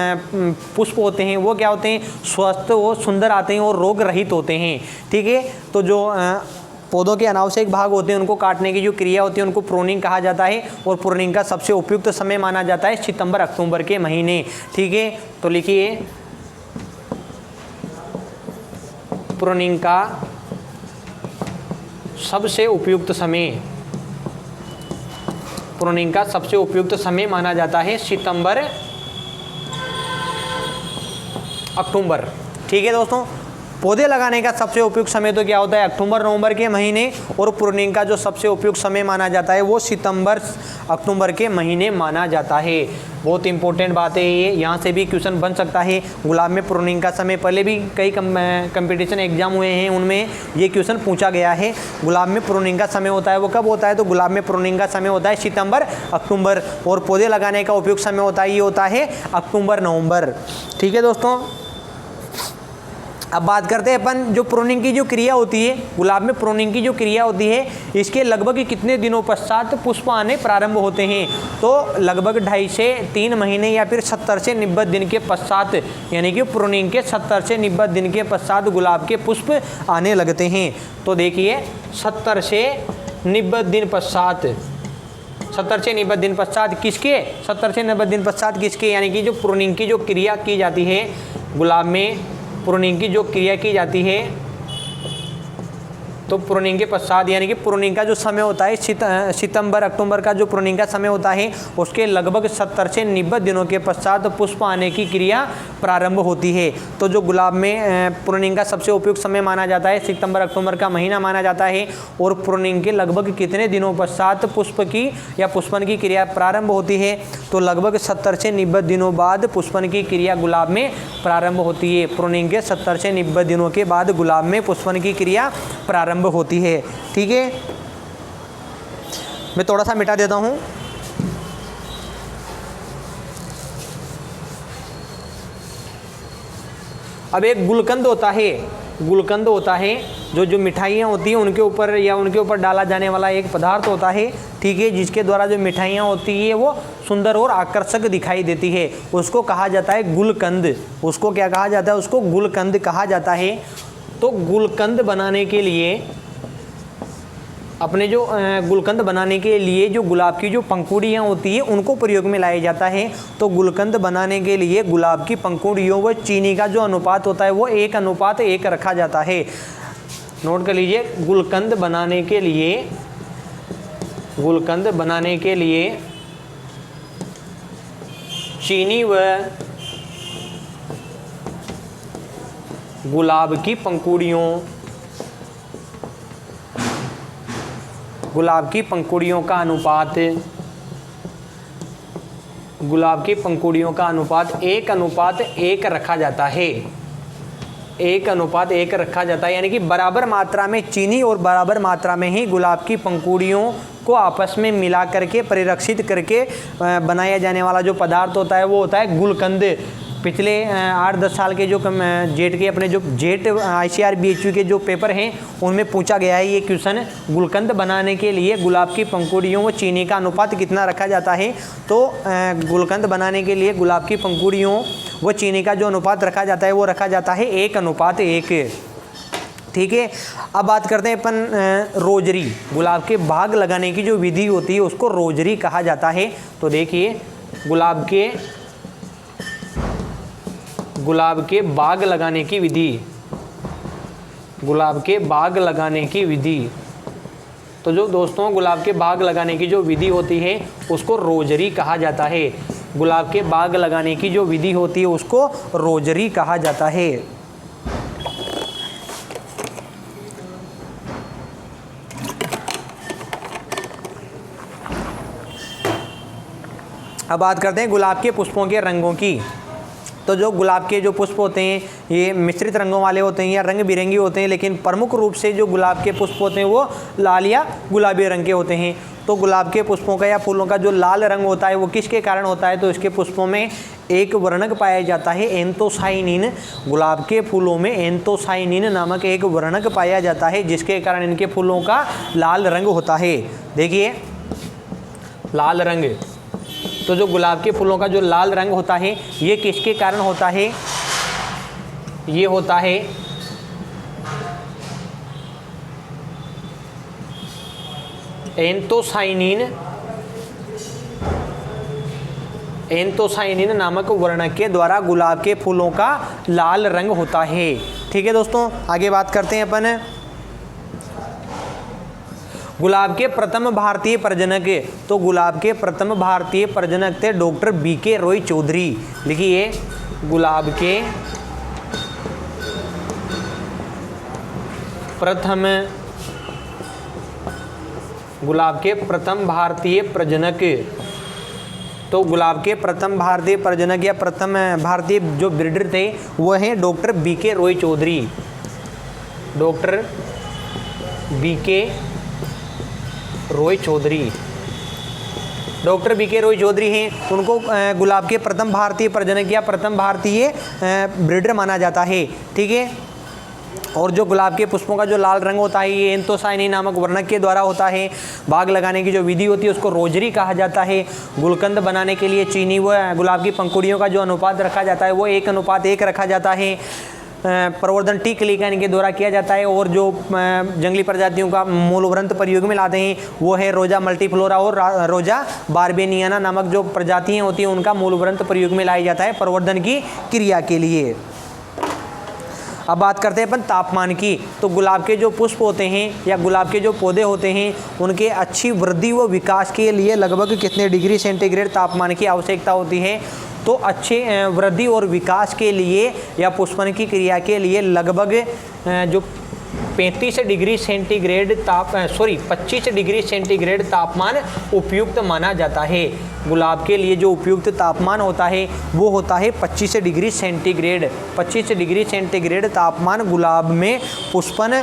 पुष्प होते हैं वो क्या होते हैं, स्वस्थ और सुंदर आते हैं और रोग रहित होते हैं। ठीक है, तो जो पौधों के अनावश्यक भाग होते हैं उनको काटने की जो क्रिया होती है उनको प्रूनिंग कहा जाता है, और प्रूनिंग का सबसे उपयुक्त समय माना जाता है सितंबर अक्टूबर के महीने। ठीक है, तो लिखिए प्रूनिंग का सबसे उपयुक्त समय, प्रूनिंग का सबसे उपयुक्त समय माना जाता है सितंबर अक्टूबर। ठीक है दोस्तों, पौधे लगाने का सबसे उपयुक्त समय तो क्या होता है, अक्टूबर नवंबर के महीने, और प्रूनिंग का जो सबसे उपयुक्त समय माना जाता है वो सितंबर अक्टूबर के महीने माना जाता है। बहुत इंपॉर्टेंट बात है ये, यहाँ से भी क्वेश्चन बन सकता है। गुलाब में प्रूनिंग का समय, पहले भी कई कंपटीशन एग्जाम हुए हैं उनमें ये क्वेश्चन पूछा गया है। गुलाब में प्रूनिंग का समय होता है वो कब होता है, तो गुलाब में प्रूनिंग का समय होता है सितंबर अक्टूबर, और पौधे लगाने का उपयुक्त समय होता है ये होता है अक्टूबर नवंबर। ठीक है दोस्तों, अब बात करते हैं अपन जो प्रूनिंग की जो क्रिया होती है, गुलाब में प्रूनिंग की जो क्रिया होती है इसके लगभग कितने दिनों पश्चात पुष्प आने प्रारंभ होते हैं, तो लगभग 2.5 से 3 महीने या फिर 70 से 90 दिन के पश्चात, यानी कि प्रूनिंग के 70 से 90 दिन के पश्चात गुलाब के पुष्प आने लगते हैं। तो देखिए 70 से 90 दिन पश्चात, 70 से 90 दिन पश्चात किसके, 70 से 90 दिन पश्चात किसके, यानी कि जो प्रूनिंग की जो क्रिया की जाती है, गुलाब में प्रूनिंग की जो क्रिया की जाती है, तो प्रूनिंग के पश्चात यानी कि प्रूनिंग का जो समय होता है सितंबर अक्टूबर का जो प्रूनिंग का समय होता है उसके लगभग 70 से 90 दिनों के पश्चात पुष्प आने की क्रिया प्रारंभ होती है। तो जो गुलाब में प्रूनिंग का सबसे उपयुक्त समय माना जाता है सितंबर अक्टूबर का महीना माना जाता है, और प्रूनिंग के लगभग कितने दिनों पश्चात पुष्प की या पुष्पन की क्रिया प्रारंभ होती है, तो लगभग 70 से 90 दिनों बाद पुष्पन की क्रिया गुलाब में प्रारंभ होती है। प्रूनिंग के 70 से 90 दिनों के बाद गुलाब में पुष्पन की क्रिया प्रारंभ होती है। ठीक है, मैं थोड़ा सा मिटा देता हूं। अब एक गुलकंद होता है, गुलकंद होता है जो मिठाइयाँ होती हैं उनके ऊपर या उनके ऊपर डाला जाने वाला एक पदार्थ होता है। ठीक है, जिसके द्वारा जो मिठाइयाँ होती है वो सुंदर और आकर्षक दिखाई देती है, उसको कहा जाता है गुलकंद। उसको क्या कहा जाता है, उसको गुलकंद कहा जाता है। तो गुलकंद बनाने के लिए अपने जो गुलकंद बनाने के लिए जो गुलाब की जो पंखुड़ियाँ होती है उनको प्रयोग में लाया जाता है। तो गुलकंद बनाने के लिए गुलाब की पंखुड़ियों व चीनी का जो अनुपात होता है वो 1:1 रखा जाता है। नोट कर लीजिए, गुलकंद बनाने के लिए चीनी व गुलाब की पंखुड़ियों का अनुपात 1:1 रखा जाता है। 1:1 रखा जाता है, यानी कि बराबर मात्रा में चीनी और बराबर मात्रा में ही गुलाब की पंखुड़ियों को आपस में मिला करके परिरक्षित करके बनाया जाने वाला जो पदार्थ होता है वो होता है गुलकंद। पिछले 8-10 साल के जो जेट के अपने जो जेट ICAR BHU के जो पेपर हैं उनमें पूछा गया है ये क्वेश्चन, गुलकंद बनाने के लिए गुलाब की पंखुड़ियों व चीनी का अनुपात कितना रखा जाता है। तो गुलकंद बनाने के लिए गुलाब की पंखुड़ियों व चीनी का जो अनुपात रखा जाता है वो रखा जाता है 1:1। ठीक है, अब बात करते हैं अपन रोजरी, गुलाब के बाग लगाने की जो विधि होती है उसको रोजरी कहा जाता है। तो देखिए गुलाब के बाग लगाने की विधि, तो जो दोस्तों गुलाब के बाग लगाने की जो विधि होती है उसको रोजरी कहा जाता है। गुलाब के बाग लगाने की जो विधि होती है उसको रोजरी कहा जाता है। अब बात करते हैं गुलाब के पुष्पों के रंगों की। तो जो गुलाब के जो पुष्प होते हैं ये मिश्रित रंगों वाले होते हैं या रंग बिरंगी होते हैं, लेकिन प्रमुख रूप से जो गुलाब के पुष्प होते हैं वो लाल या गुलाबी रंग के होते हैं। तो गुलाब के पुष्पों का या फूलों का जो लाल रंग होता है वो किसके कारण होता है, तो इसके पुष्पों में एक वर्णक पाया जाता है एंथोसाइनिन। गुलाब के फूलों में एंथोसाइनिन नामक एक वर्णक पाया जाता है जिसके कारण इनके फूलों का लाल रंग होता है। देखिए लाल रंग, तो जो गुलाब के फूलों का जो लाल रंग होता है ये किसके कारण होता है, ये होता है एंथोसाइनिन नामक वर्णक के द्वारा गुलाब के फूलों का लाल रंग होता है। ठीक है दोस्तों, आगे बात करते हैं अपन गुलाब के प्रथम भारतीय प्रजनक। तो गुलाब के प्रथम भारतीय प्रजनक थे डॉक्टर बीके रॉय चौधरी। लिखिए गुलाब के प्रथम भारतीय प्रजनक, तो गुलाब के प्रथम भारतीय प्रजनक या प्रथम भारतीय जो ब्रीडर थे वो हैं doctor B K Roy Chaudhary. Doctor B K Roy Chaudhary, doctor B K Roy Chaudhary हैं, उनको गुलाब के प्रथम भारतीय प्रजनक या प्रथम भारतीय ब्रीडर माना जाता है। ठीक है, और जो गुलाब के पुष्पों का जो लाल रंग होता है ये एंथोसाइनिन नामक वर्णक के द्वारा होता है। बाग लगाने की जो विधि होती है उसको रोजरी कहा जाता है। गुलकंद बनाने के लिए चीनी व गुलाब की पंखुड़ियों का जो अनुपात रखा जाता है वो 1:1 रखा जाता है। प्रवर्धन टी क्लिकन के द्वारा किया जाता है। और जो जंगली प्रजातियों का मूलवृंत प्रयोग में लाते हैं वो है रोजा मल्टीफ्लोरा और रोजा बार्बेनियाना नामक जो प्रजातियाँ होती हैं उनका मूलवृंत प्रयोग में लाया जाता है प्रवर्धन की क्रिया के लिए। अब बात करते हैं अपन तापमान की। तो गुलाब के जो पुष्प होते हैं या गुलाब के जो पौधे होते हैं उनके अच्छी वृद्धि व विकास के लिए लगभग कितने डिग्री सेंटीग्रेड तापमान की आवश्यकता होती है, तो अच्छे वृद्धि और विकास के लिए या पुष्पन की क्रिया के लिए लगभग जो 25 डिग्री सेंटीग्रेड तापमान उपयुक्त माना जाता है। गुलाब के लिए जो उपयुक्त तापमान होता है वो होता है 25 डिग्री सेंटीग्रेड। 25 डिग्री सेंटीग्रेड तापमान गुलाब में पुष्पन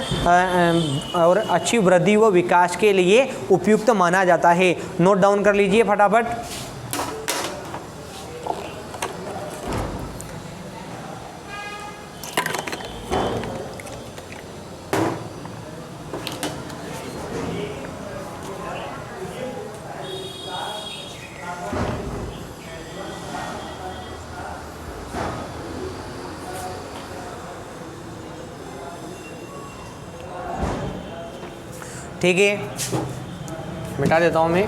और अच्छी वृद्धि व विकास के लिए उपयुक्त माना जाता है। नोट डाउन कर लीजिए फटाफट। ठीक है, मिटा देता हूँ मैं।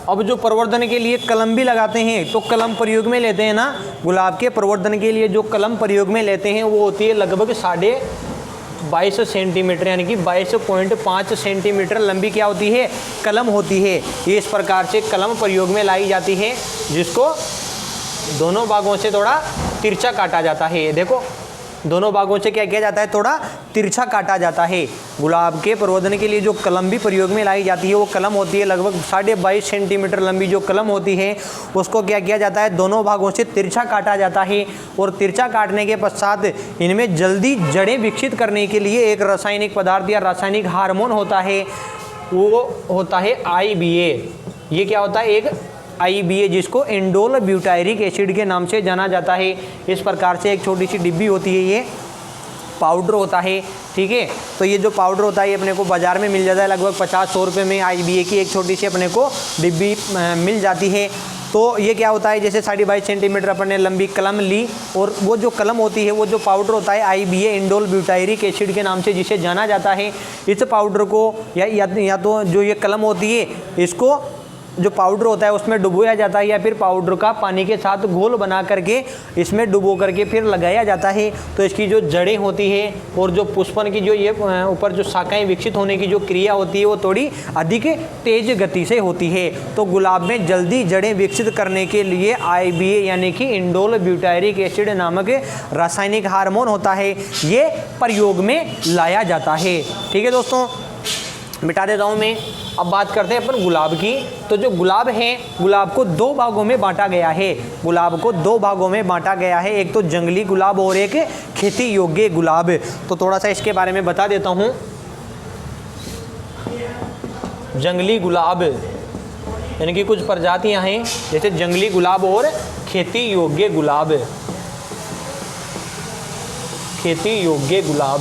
अब जो प्रवर्धन के लिए कलम भी लगाते हैं तो कलम प्रयोग में लेते हैं ना, गुलाब के प्रवर्धन के लिए जो कलम प्रयोग में लेते हैं वो होती है लगभग 22.5 सेंटीमीटर, यानी कि 22.5 सेंटीमीटर लंबी क्या होती है, कलम होती है। ये इस प्रकार से कलम प्रयोग में लाई जाती है जिसको दोनों भागों से थोड़ा तिरछा काटा जाता है। देखो दोनों भागों से क्या किया जाता है, थोड़ा तिरछा काटा जाता है। गुलाब के प्रवर्धन के लिए जो कलम भी प्रयोग में लाई जाती है वो कलम होती है लगभग 22.5 सेंटीमीटर लंबी। जो कलम होती है उसको क्या किया जाता है, दोनों भागों से तिरछा काटा जाता है। और तिरछा काटने के पश्चात इनमें जल्दी जड़ें विकसित करने के लिए एक रासायनिक पदार्थ या रासायनिक हार्मोन होता है, वो होता है IBA। ये क्या होता है, एक IBA जिसको इंडोल ब्यूटायरिक एसिड के नाम से जाना जाता है। इस प्रकार से एक छोटी सी डिब्बी होती है, ये पाउडर होता है। ठीक है, तो ये जो पाउडर होता है ये अपने को बाज़ार में मिल जाता है लगभग 50-100 रुपये में। IBA की एक छोटी सी अपने को डिब्बी मिल जाती है। तो ये क्या होता है, जैसे 22.5 सेंटीमीटर अपन ने लंबी कलम ली और वो जो कलम होती है वो जो पाउडर होता है IBA इंडोल ब्यूटायरिक एसिड के नाम से जिसे जाना जाता है। इस पाउडर को या तो जो ये कलम होती है इसको जो पाउडर होता है उसमें डुबोया जाता है या फिर पाउडर का पानी के साथ घोल बना करके इसमें डुबो करके फिर लगाया जाता है। तो इसकी जो जड़ें होती है और जो पुष्पन की जो ये ऊपर जो शाखाएं विकसित होने की जो क्रिया होती है वो थोड़ी अधिक तेज गति से होती है। तो गुलाब में जल्दी जड़ें विकसित करने के लिए IBA यानी कि इंडोल ब्यूटायरिक एसिड नामक रासायनिक हार्मोन होता है, ये प्रयोग में लाया जाता है। ठीक है दोस्तों, मिटा देता हूँ मैं। अब बात करते हैं अपन गुलाब की। तो जो गुलाब है, गुलाब को दो भागों में बांटा गया है। गुलाब को दो भागों में बांटा गया है, एक तो जंगली गुलाब और एक खेती योग्य गुलाब। तो थोड़ा सा इसके बारे में बता देता हूँ। जंगली गुलाब यानी कि कुछ प्रजातियां हैं, जैसे जंगली गुलाब और खेती योग्य गुलाब। खेती योग्य गुलाब,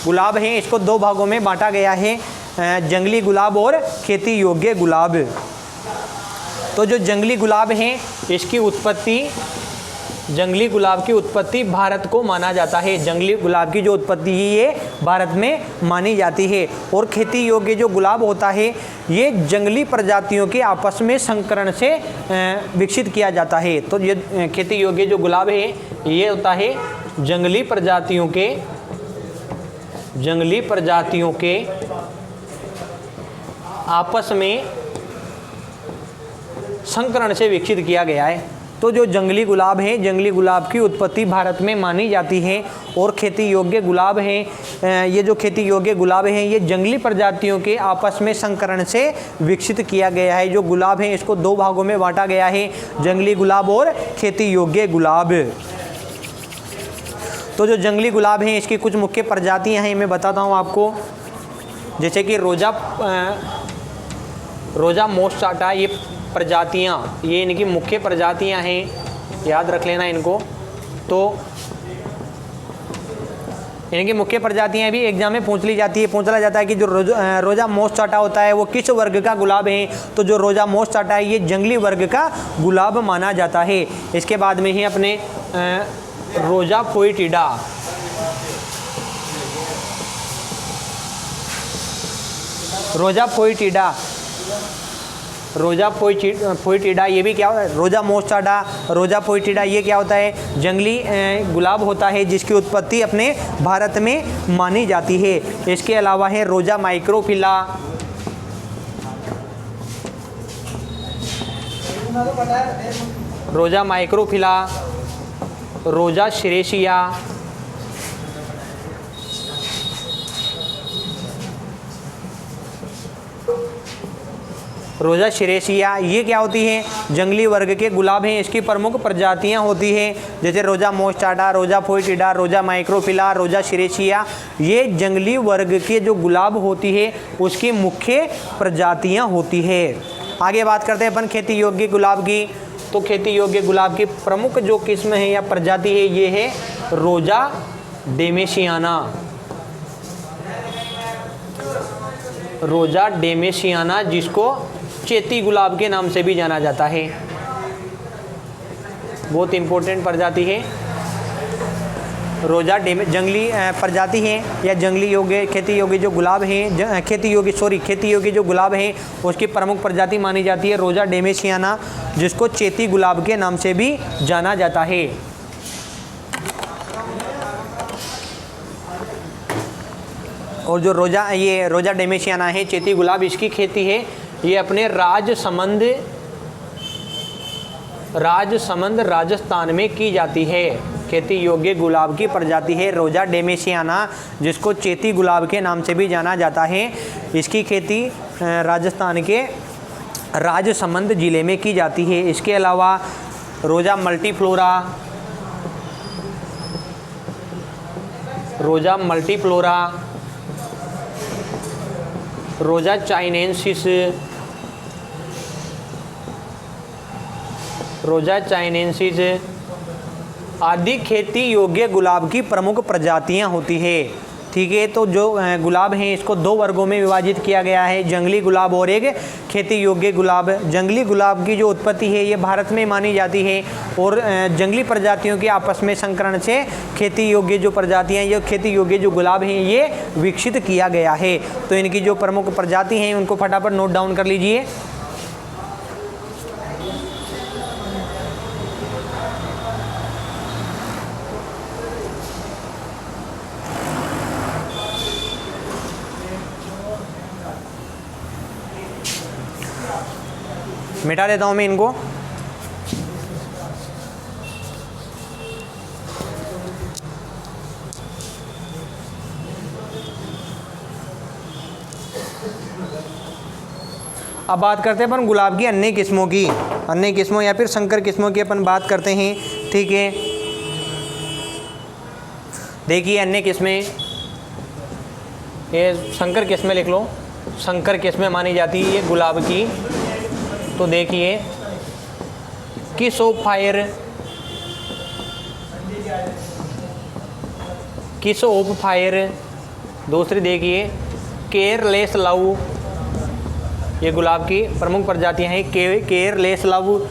गुलाब है, इसको दो भागों में बांटा गया है, जंगली गुलाब और खेती योग्य गुलाब। तो जो जंगली गुलाब है, इसकी उत्पत्ति, जंगली गुलाब की उत्पत्ति भारत को माना जाता है। जंगली गुलाब की जो उत्पत्ति है ये भारत में मानी जाती है। और खेती योग्य जो गुलाब होता है, ये जंगली प्रजातियों के आपस में संकरण से विकसित किया जाता है। तो ये खेती योग्य जो गुलाब है ये होता है जंगली प्रजातियों के आपस में संकरण से विकसित किया गया है। तो जो जंगली गुलाब है, जंगली गुलाब की उत्पत्ति भारत में मानी जाती है। और खेती योग्य गुलाब है, ये जो खेती योग्य गुलाब है ये जंगली प्रजातियों के आपस में संकरण से विकसित किया गया है। जो गुलाब है इसको दो भागों में बांटा गया है, जंगली गुलाब और खेती योग्य गुलाब। तो जो जंगली गुलाब है इसकी कुछ मुख्य प्रजातियां हैं, मैं बताता हूँ आपको। जैसे कि रोजा मोस्टाटा, ये प्रजातियाँ, ये इनकी मुख्य प्रजातियाँ हैं, याद रख लेना इनको। तो इनकी मुख्य प्रजातियाँ भी एग्जाम में पूछा जाता है कि जो रोजा मोस्टाटा होता है वो किस वर्ग का गुलाब है। तो जो रोजा मोस्टाटा है ये जंगली वर्ग का गुलाब माना जाता है। इसके बाद में ही अपने रोजा फोइटिडा, रोजा फोइटिडा ये भी क्या होता है, रोजा मोस्टाटा, रोजा फोइटिडा ये क्या होता है, जंगली गुलाब होता है जिसकी उत्पत्ति अपने भारत में मानी जाती है। इसके अलावा है रोजा माइक्रोफिला, रोजा श्रेशिया, रोजा श्रेशिया ये क्या होती है, जंगली वर्ग के गुलाब हैं। इसकी प्रमुख प्रजातियां होती हैं जैसे रोजा मोस्टाटा, रोजा फोइटिडा, रोजा माइक्रोफिला, रोजा श्रेशिया। ये जंगली वर्ग के जो गुलाब होती है उसकी मुख्य प्रजातियां होती है। आगे बात करते हैं अपन खेती योग्य गुलाब की। तो खेती योग्य गुलाब की प्रमुख जो किस्म है या प्रजाति है ये है रोजा डेमेशियाना। रोजा डेमेशियाना जिसको चेती गुलाब के नाम से भी जाना जाता है, बहुत इंपॉर्टेंट प्रजाति है। रोजा जंगली प्रजाति है या जंगली योग्य खेती योग्य जो गुलाब है, खेती योग्य जो गुलाब है उसकी प्रमुख प्रजाति मानी जाती है रोजा डेमेशियाना, जिसको चेती गुलाब के नाम से भी जाना जाता है। और जो रोजा डेमेशियाना है, चेती गुलाब, इसकी खेती है ये अपने राजसमंद राजस्थान में की जाती है। खेती योग्य गुलाब की प्रजाति है रोजा डेमेशियाना, जिसको चेती गुलाब के नाम से भी जाना जाता है। इसकी खेती राजस्थान के राजसमंद जिले में की जाती है। इसके अलावा रोजा मल्टीफ्लोरा, रोजा चाइनेंसिस आदि खेती योग्य गुलाब की प्रमुख प्रजातियां होती है। ठीक है, तो जो गुलाब हैं इसको दो वर्गों में विभाजित किया गया है, जंगली गुलाब और एक खेती योग्य गुलाब। जंगली गुलाब की जो उत्पत्ति है ये भारत में मानी जाती है और जंगली प्रजातियों के आपस में संकरण से खेती योग्य जो प्रजातियां, ये खेती योग्य जो गुलाब हैं ये विकसित किया गया है। तो इनकी जो प्रमुख प्रजाति हैं उनको फटाफट नोट डाउन कर लीजिए। मिटा देता हूँ मैं इनको। अब बात करते हैं अपन गुलाब की अन्य किस्मों की, अन्य किस्मों या फिर संकर किस्मों की अपन बात करते हैं। ठीक है, देखिए अन्य किस्में, ये संकर किस्में लिख लो, संकर किस्में मानी जाती है ये गुलाब की। तो देखिए किस ऑफ फायर, किस ऑफ फायर। दूसरी देखिए केयरलेस लव, ये गुलाब की प्रमुख प्रजातियां हैं। Careless love.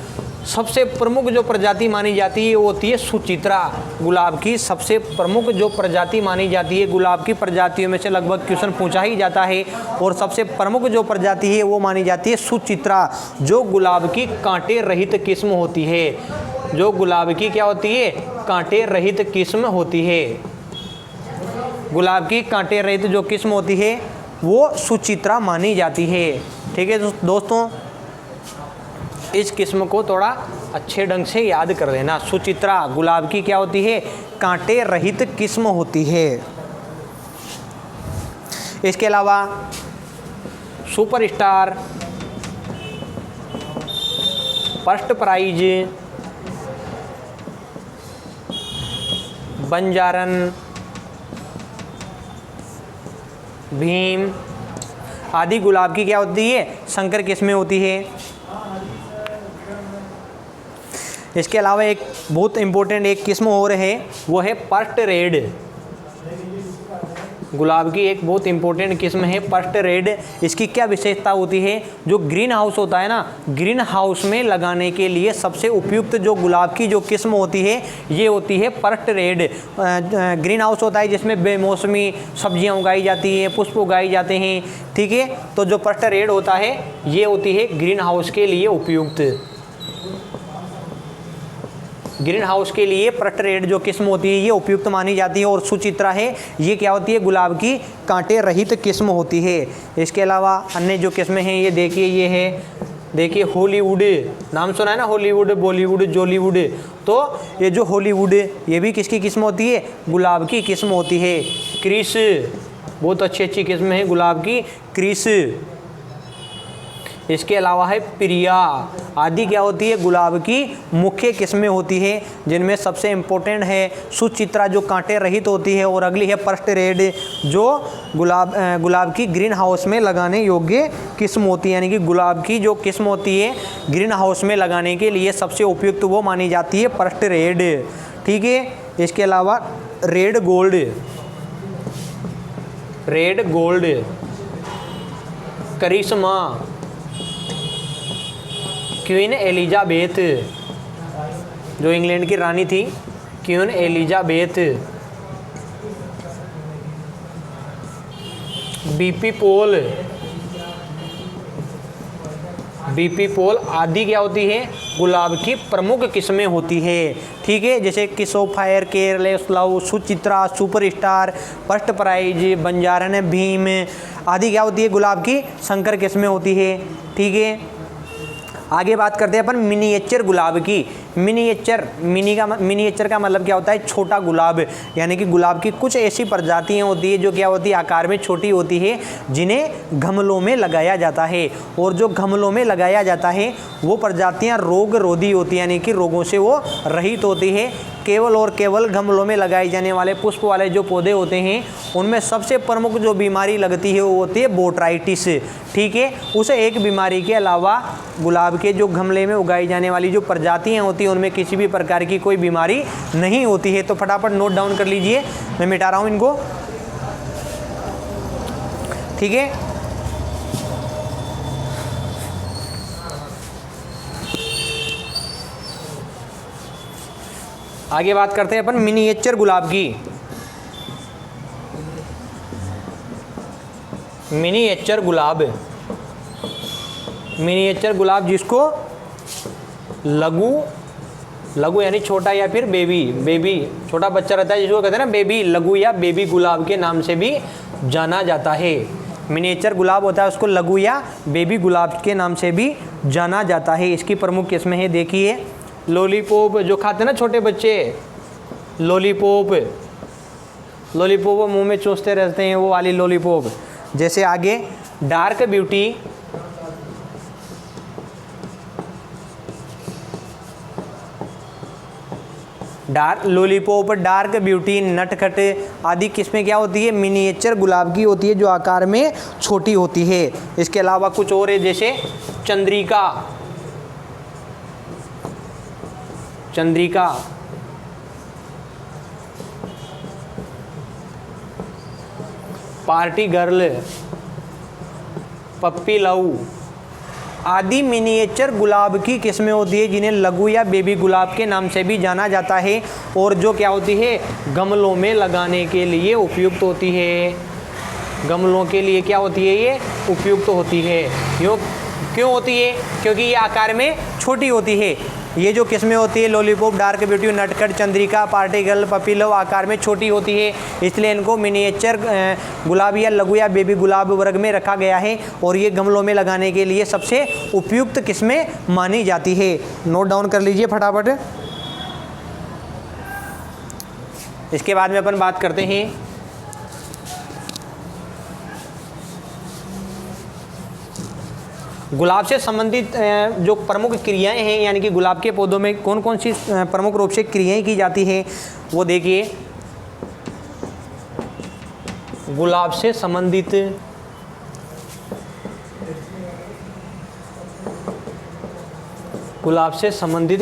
सबसे प्रमुख जो प्रजाति मानी जाती है वो होती है सुचित्रा। गुलाब की सबसे प्रमुख जो प्रजाति मानी जाती है, गुलाब की प्रजातियों में से लगभग क्वेश्चन पूछा ही जाता है, और सबसे प्रमुख जो प्रजाति है वो मानी जाती है सुचित्रा, जो गुलाब की कांटे रहित किस्म होती है। जो गुलाब की क्या होती है? कांटे रहित किस्म होती है। गुलाब की कांटे रहित जो किस्म होती है वो सुचित्रा मानी जाती है। ठीक है दोस्तों, इस किस्म को थोड़ा अच्छे ढंग से याद कर लेना। सुचित्रा गुलाब की क्या होती है? कांटे रहित किस्म होती है। इसके अलावा superstar, first prize, Banjaran, Bheem आदि गुलाब की क्या होती है? संकर किस्में होती है। इसके अलावा एक बहुत इंपॉर्टेंट एक किस्म और है, वो है फर्स्ट रेड। गुलाब की एक बहुत इंपॉर्टेंट किस्म है फर्स्ट रेड। इसकी क्या विशेषता होती है? जो ग्रीन हाउस होता है ना, ग्रीन हाउस में लगाने के लिए सबसे उपयुक्त जो गुलाब की जो किस्म होती है ये होती है फर्स्ट रेड। ग्रीन हाउस होता है जिसमें बेमौसमी सब्जियां उगाई जाती हैं, पुष्प उगाए जाते हैं। ठीक है, तो जो फर्स्ट रेड होता है ये होती है ग्रीन हाउस के लिए उपयुक्त। ग्रीन हाउस के लिए फर्स्ट रेड जो किस्म होती है ये उपयुक्त मानी जाती है। और सुचित्रा है, ये क्या होती है? गुलाब की कांटे रहित किस्म होती है। इसके अलावा अन्य जो किस्में हैं ये देखिए, ये है देखिए हॉलीवुड, नाम सुना है ना, हॉलीवुड, बॉलीवुड, जॉलीवुड। तो ये जो हॉलीवुड ये भी किसकी किस्म होती है? गुलाब की किस्म होती है। क्रिस, बहुत अच्छी किस्म है गुलाब की, क्रिस। इसके अलावा है प्रिया आदि क्या होती है? गुलाब की मुख्य किस्में होती है, जिनमें सबसे इम्पोर्टेंट है सुचित्रा जो कांटे रहित होती है, और अगली है फर्स्ट रेड जो गुलाब की ग्रीन हाउस में लगाने योग्य किस्म होती है। यानी कि गुलाब की जो किस्म होती है ग्रीन हाउस में लगाने के लिए सबसे उपयुक्त वो मानी जाती है फर्स्ट रेड। ठीक है, इसके अलावा रेड गोल्ड, रेड गोल्ड, करिश्मा, क्वीन एलिजाबेथ जो इंग्लैंड की रानी थी, क्वीन एलिजाबेथ, बीपी पोल, बीपी पोल आदि क्या होती है? गुलाब की प्रमुख किस्में होती है। ठीक है, जैसे kiss of fire, careless love, Suchitra, superstar, first prize, Banjaran, Bheem आदि क्या होती है? गुलाब की संकर किस्में होती है। ठीक है, आगे बात करते हैं अपन मिनिएचर गुलाब की। मिनिएचर का मतलब क्या होता है? छोटा गुलाब। यानी कि गुलाब की कुछ ऐसी प्रजातियां होती है जो क्या होती है? आकार में छोटी होती है, जिन्हें गमलों में लगाया जाता है। और जो गमलों में लगाया जाता है वो प्रजातियां रोग रोधी होती है, यानी कि रोगों से वो रहित होती है। केवल और केवल गमलों में लगाए जाने वाले पुष्प वाले जो पौधे होते हैं उनमें सबसे प्रमुख जो बीमारी लगती है वो होती है बोट्राइटिस। ठीक है, उस एक बीमारी के अलावा गुलाब के जो गमले में उगाई जाने वाली जो प्रजातियां होती हैं उनमें किसी भी प्रकार की कोई बीमारी नहीं होती है। तो फटाफट नोट डाउन कर लीजिए, मैं मिटा रहा हूं इनको। ठीक है, आगे बात करते हैं अपन मिनिएचर गुलाब की। मिनिएचर गुलाब, मिनिएचर गुलाब जिसको लघु यानी छोटा या फिर बेबी छोटा बच्चा रहता है जिसको कहते हैं ना बेबी, लघु या बेबी गुलाब के नाम से भी जाना जाता है। मिनिएचर गुलाब होता है उसको लघु या बेबी गुलाब के नाम से भी जाना जाता है। इसकी प्रमुख किस्में है, देखिए लॉलीपॉप जो खाते हैं ना छोटे बच्चे, लॉलीपॉप मुंह में चूसते रहते हैं वो वाली लॉलीपॉप। जैसे आगे dark beauty, lollipop, dark beauty, नटखट आदि किस्में क्या होती है, मिनिएचर गुलाब की होती है जो आकार में छोटी होती है। इसके अलावा कुछ और है जैसे चंद्रिका, पार्टी गर्ल, पप्पी लव आदि मिनिएचर गुलाब की किस्में होती है जिन्हें लघु या बेबी गुलाब के नाम से भी जाना जाता है और जो क्या होती है, गमलों में लगाने के लिए उपयुक्त होती है। गमलों के लिए क्या होती है, ये उपयुक्त होती है। यो क्यों होती है, क्योंकि ये आकार में छोटी होती है। ये जो किस्में होती है लॉलीपॉप, डार्क ब्यूटी, नटखट, Chandrika, party girl, puppy love आकार में छोटी होती है, इसलिए इनको मिनिएचर गुलाब या लघु या बेबी गुलाब वर्ग में रखा गया है और ये गमलों में लगाने के लिए सबसे उपयुक्त किस्में मानी जाती है। नोट डाउन कर लीजिए फटाफट। इसके बाद में अपन बात करते हैं गुलाब से संबंधित जो प्रमुख क्रियाएं हैं, यानी कि गुलाब के पौधों में कौन कौन सी प्रमुख रूप से क्रियाएं की जाती हैं वो देखिए। गुलाब से संबंधित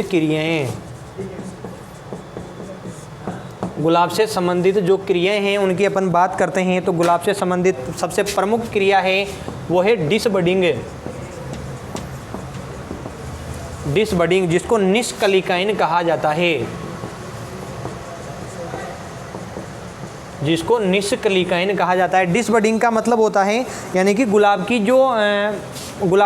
क्रियाएं, गुलाब से संबंधित जो क्रियाएं हैं उनकी अपन बात करते हैं तो गुलाब से संबंधित सबसे प्रमुख क्रिया है वो है डिसबडिंग, जिसको निष्कलिकायन कहा जाता है, डिसबडिंग का मतलब होता है यानी कि गुलाब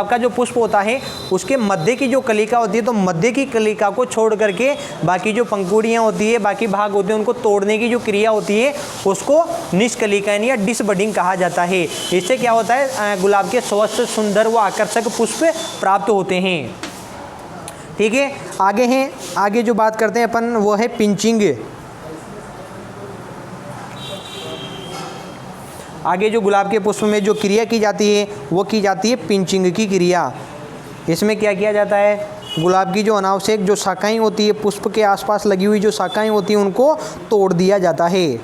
का जो पुष्प होता है उसके मध्य की जो कलिका होती है, तो मध्य की कलिका को छोड़ करके बाकी जो पंखुड़ियाँ होती है, बाकी भाग होते हैं, उनको तोड़ने की जो क्रिया होती है उसको निष्कलिकायन या डिसबडिंग कहा जाता है। इससे क्या होता है, गुलाब के स्वस्थ, सुंदर व आकर्षक पुष्प प्राप्त होते हैं। ठीक है, आगे जो बात करते हैं अपन वो है पिंचिंग। आगे जो गुलाब के पुष्प में जो क्रिया की जाती है वो की जाती है पिंचिंग की क्रिया। इसमें क्या किया जाता है, गुलाब की जो अनावश्यक जो शाखाएं होती है, पुष्प के आसपास लगी हुई जो शाखाएं होती हैं उनको तोड़ दिया जाता है।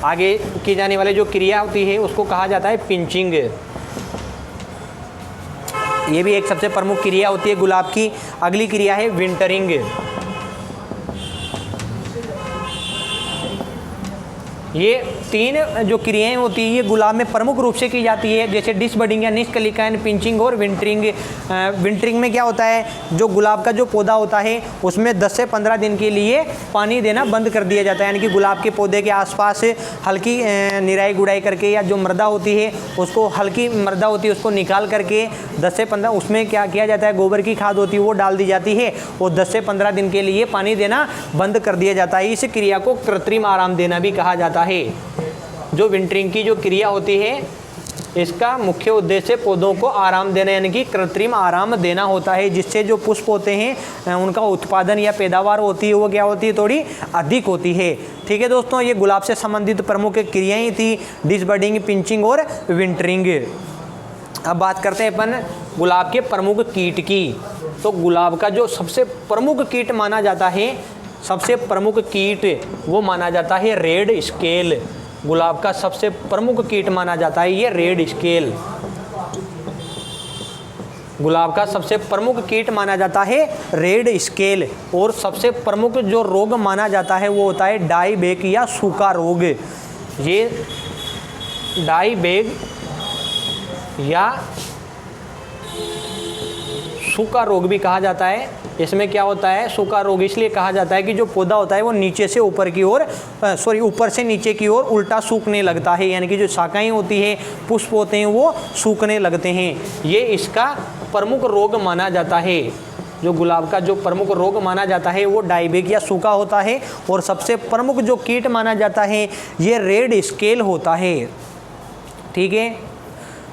आगे की जाने वाली जो क्रिया होती है उसको कहा जाता है पिंचिंग। ये भी एक सबसे प्रमुख क्रिया होती है गुलाब की। अगली क्रिया है विंटरिंग। ये तीन जो क्रियाएं होती है ये गुलाब में प्रमुख रूप से की जाती है, जैसे डिसबडिंग या निष्कलिकायन, पिंचिंग और विंटरिंग। विंटरिंग में क्या होता है, जो गुलाब का जो पौधा होता है उसमें 10 से 15 दिन के लिए पानी देना बंद कर दिया जाता है, यानी कि गुलाब के पौधे के आसपास हल्की निराई गुड़ाई करके या जो मृदा होती है उसको, हल्की मृदा होती है उसको निकाल करके 10 से 15, उसमें क्या किया जाता है, गोबर की खाद होती है वो डाल दी जाती है और 10 से 15 दिन के लिए पानी देना बंद कर दिया जाता है। इस क्रिया को कृत्रिम आराम देना भी कहा जाता है। जो विंटरिंग की जो क्रिया होती है इसका मुख्य उद्देश्य पौधों को आराम देना यानी कि कृत्रिम आराम देना होता है, जिससे जो पुष्प होते हैं उनका उत्पादन या पैदावार होती है वो क्या होती है, थोड़ी अधिक होती है। ठीक है दोस्तों, ये गुलाब से संबंधित प्रमुख क्रियाएं थी, डिसबडिंग, पिंचिंग और विंटरिंग। अब बात करते हैं अपन गुलाब के प्रमुख कीट की। तो गुलाब का जो सबसे प्रमुख कीट माना जाता है, सबसे प्रमुख कीट वो माना जाता है रेड स्केल। गुलाब का सबसे प्रमुख कीट माना जाता है ये रेड स्केल। गुलाब का सबसे प्रमुख कीट माना जाता है रेड स्केल। और सबसे प्रमुख जो रोग माना जाता है वो होता है डाई बैग या सूखा रोग। ये डाई बैग या सूखा रोग भी कहा जाता है। इसमें क्या होता है, सूखा रोग इसलिए कहा जाता है कि जो पौधा होता है वो नीचे से ऊपर की ओर, ऊपर से नीचे की ओर उल्टा सूखने लगता है, यानी कि जो शाखाएं होती है, पुष्प होते हैं वो सूखने लगते हैं। ये इसका प्रमुख रोग माना जाता है। जो गुलाब का जो प्रमुख रोग माना जाता है वो डायबेक या सूखा होता है। और सबसे प्रमुख जो कीट माना जाता है ये रेड स्केल होता है। ठीक है,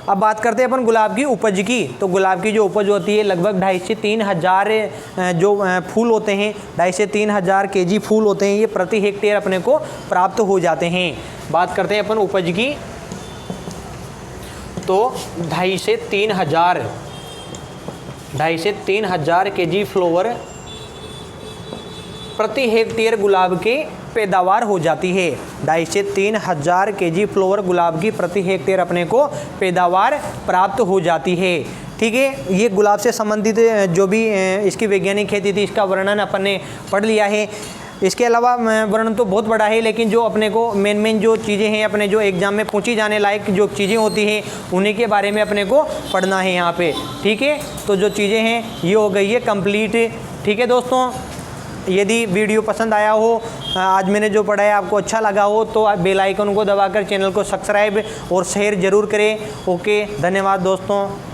अब बात करते हैं अपन गुलाब की उपज की। तो गुलाब की जो उपज होती है लगभग 2.5 से 3 हज़ार जो फूल होते हैं, 2.5 से 3 हज़ार kg फूल होते हैं, ये प्रति हेक्टेयर अपने को प्राप्त हो जाते हैं। बात करते हैं अपन उपज की, तो 2.5 से 3 हज़ार kg फ्लावर प्रति हेक्टेयर गुलाब की पैदावार हो जाती है। 2.5 से 3 हज़ार kg फ्लावर गुलाब की प्रति हेक्टेयर अपने को पैदावार प्राप्त हो जाती है। ठीक है, ये गुलाब से संबंधित जो भी इसकी वैज्ञानिक खेती थी इसका वर्णन अपन ने पढ़ लिया है। इसके अलावा वर्णन तो बहुत बड़ा है, लेकिन जो अपने को मेन जो चीज़ें हैं अपने जो एग्ज़ाम में पूछी जाने लायक जो चीज़ें होती हैं उन्हीं के बारे में अपने को पढ़ना है यहाँ पे। ठीक है, तो जो चीज़ें हैं ये हो गई है कंप्लीट। ठीक है दोस्तों, यदि वीडियो पसंद आया हो, आज मैंने जो पढ़ाया आपको अच्छा लगा हो, तो आप बेल आइकन को दबाकर चैनल को सब्सक्राइब और शेयर ज़रूर करें। ओके, धन्यवाद दोस्तों।